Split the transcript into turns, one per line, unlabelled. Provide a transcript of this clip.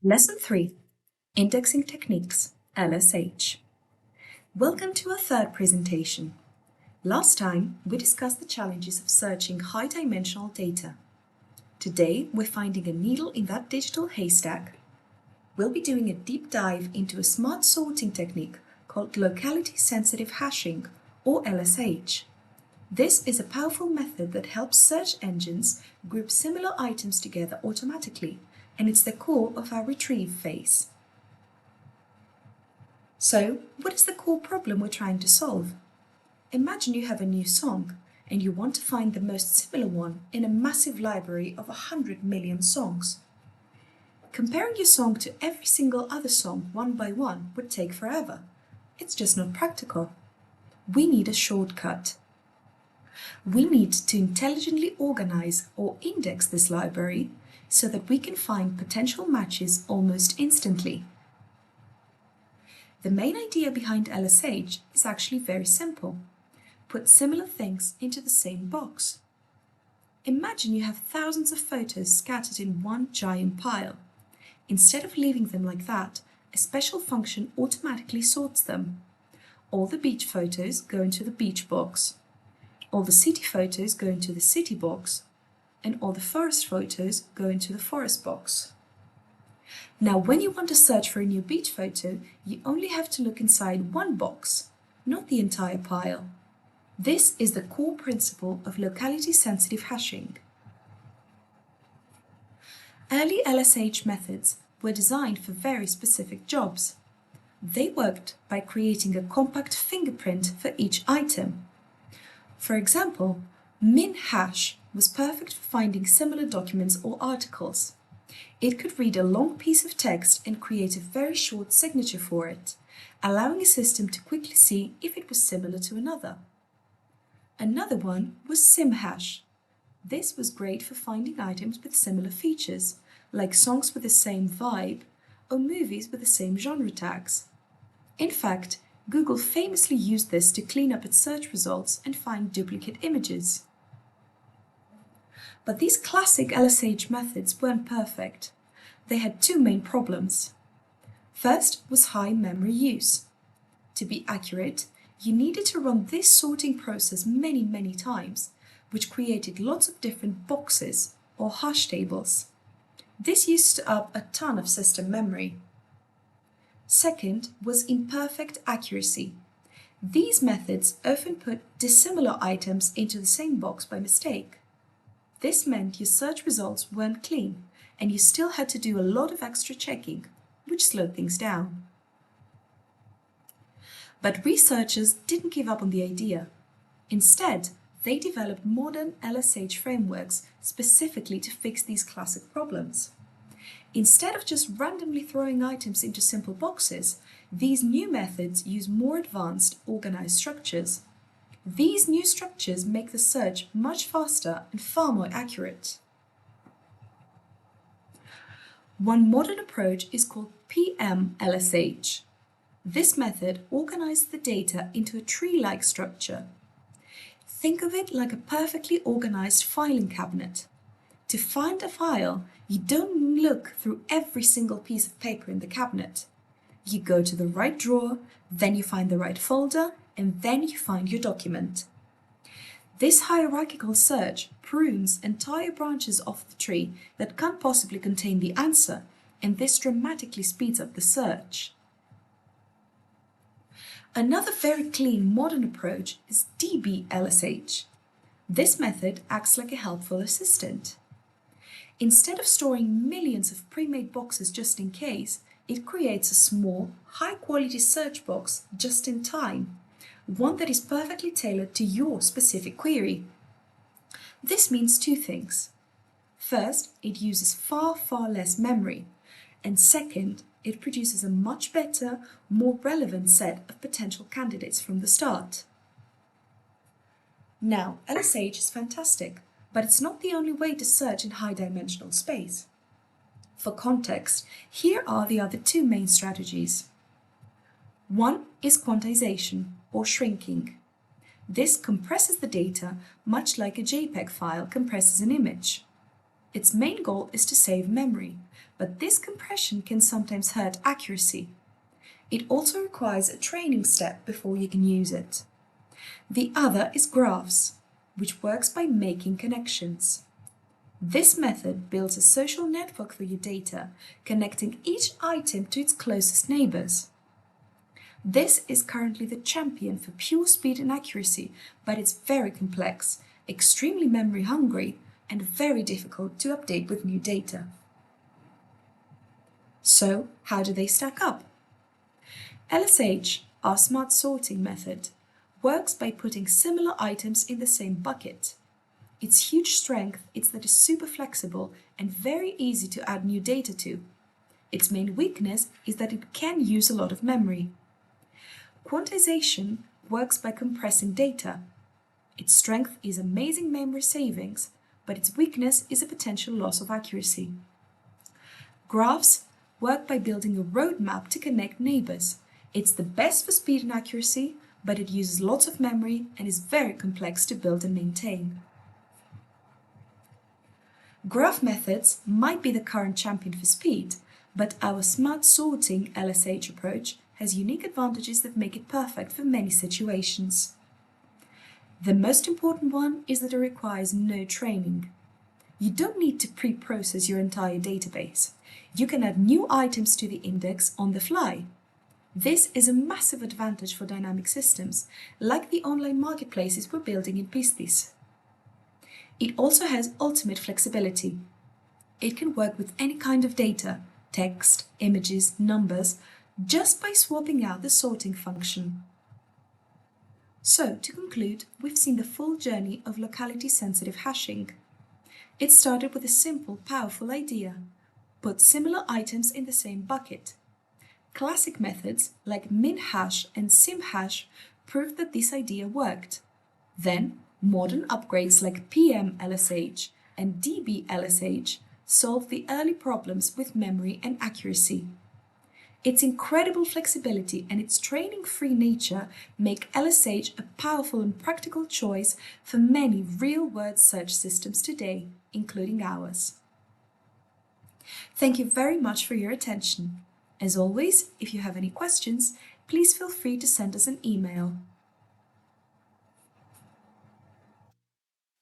Lesson 3, Indexing Techniques, LSH. Welcome to our third presentation. Last time, we discussed the challenges of searching high-dimensional data. Today, we're finding a needle in that digital haystack. We'll be doing a deep dive into a smart sorting technique called locality-sensitive hashing, or LSH. This is a powerful method that helps search engines group similar items together automatically, and it's the core of our retrieve phase. So, what is the core problem we're trying to solve? Imagine you have a new song, and you want to find the most similar one in a massive library of 100 million songs. Comparing your song to every single other song one by one would take forever. It's just not practical. We need a shortcut. We need to intelligently organize or index this library so that we can find potential matches almost instantly. The main idea behind LSH is actually very simple. Put similar things into the same box. Imagine you have thousands of photos scattered in one giant pile. Instead of leaving them like that, a special function automatically sorts them. All the beach photos go into the beach box. All the city photos go into the city box, and all the forest photos go into the forest box. Now, when you want to search for a new beach photo, you only have to look inside one box, not the entire pile. This is the core principle of locality-sensitive hashing. Early LSH methods were designed for very specific jobs. They worked by creating a compact fingerprint for each item. For example, min-hash was perfect for finding similar documents or articles. It could read a long piece of text and create a very short signature for it, allowing a system to quickly see if it was similar to another. Another one was sim-hash. This was great for finding items with similar features, like songs with the same vibe or movies with the same genre tags. In fact, Google famously used this to clean up its search results and find duplicate images. But these classic LSH methods weren't perfect. They had two main problems. First was high memory use. To be accurate, you needed to run this sorting process many times, which created lots of different boxes or hash tables. This used up a ton of system memory. Second was imperfect accuracy. These methods often put dissimilar items into the same box by mistake. This meant your search results weren't clean, and you still had to do a lot of extra checking, which slowed things down. But researchers didn't give up on the idea. Instead, they developed modern LSH frameworks specifically to fix these classic problems. Instead of just randomly throwing items into simple boxes, these new methods use more advanced, organized structures. These new structures make the search much faster and far more accurate. One modern approach is called PM-LSH. This method organizes the data into a tree-like structure. Think of it like a perfectly organized filing cabinet. To find a file, you don't look through every single piece of paper in the cabinet. You go to the right drawer, then you find the right folder, and then you find your document. This hierarchical search prunes entire branches off the tree that can't possibly contain the answer, and this dramatically speeds up the search. Another very clean modern approach is DB-LSH. This method acts like a helpful assistant. Instead of storing millions of pre-made boxes just in case, it creates a small, high-quality search box just in time, one that is perfectly tailored to your specific query. This means two things. First, it uses far less memory, and second, it produces a much better, more relevant set of potential candidates from the start. Now, LSH is fantastic, but it's not the only way to search in high-dimensional space. For context, here are the other two main strategies. One is quantization, or shrinking. This compresses the data much like a JPEG file compresses an image. Its main goal is to save memory, but this compression can sometimes hurt accuracy. It also requires a training step before you can use it. The other is graphs, which works by making connections. This method builds a social network for your data, connecting each item to its closest neighbors. This is currently the champion for pure speed and accuracy, but it's very complex, extremely memory hungry, and very difficult to update with new data. So, how do they stack up? LSH, our smart sorting method, works by putting similar items in the same bucket. Its huge strength is that it's super flexible and very easy to add new data to. Its main weakness is that it can use a lot of memory. Quantization works by compressing data. Its strength is amazing memory savings, but its weakness is a potential loss of accuracy. Graphs work by building a roadmap to connect neighbors. It's the best for speed and accuracy, but it uses lots of memory and is very complex to build and maintain. Graph methods might be the current champion for speed, but our smart sorting LSH approach has unique advantages that make it perfect for many situations. The most important one is that it requires no training. You don't need to pre-process your entire database. You can add new items to the index on the fly. This is a massive advantage for dynamic systems, like the online marketplaces we're building in PISTIS. It also has ultimate flexibility. It can work with any kind of data, text, images, numbers, just by swapping out the sorting function. So, to conclude, we've seen the full journey of locality-sensitive hashing. It started with a simple, powerful idea. Put similar items in the same bucket. Classic methods like min-hash and sim-hash proved that this idea worked. Then, modern upgrades like PM-LSH and DB-LSH solved the early problems with memory and accuracy. Its incredible flexibility and its training-free nature make LSH a powerful and practical choice for many real-world search systems today, including ours. Thank you very much for your attention. As always, if you have any questions, please feel free to send us an email.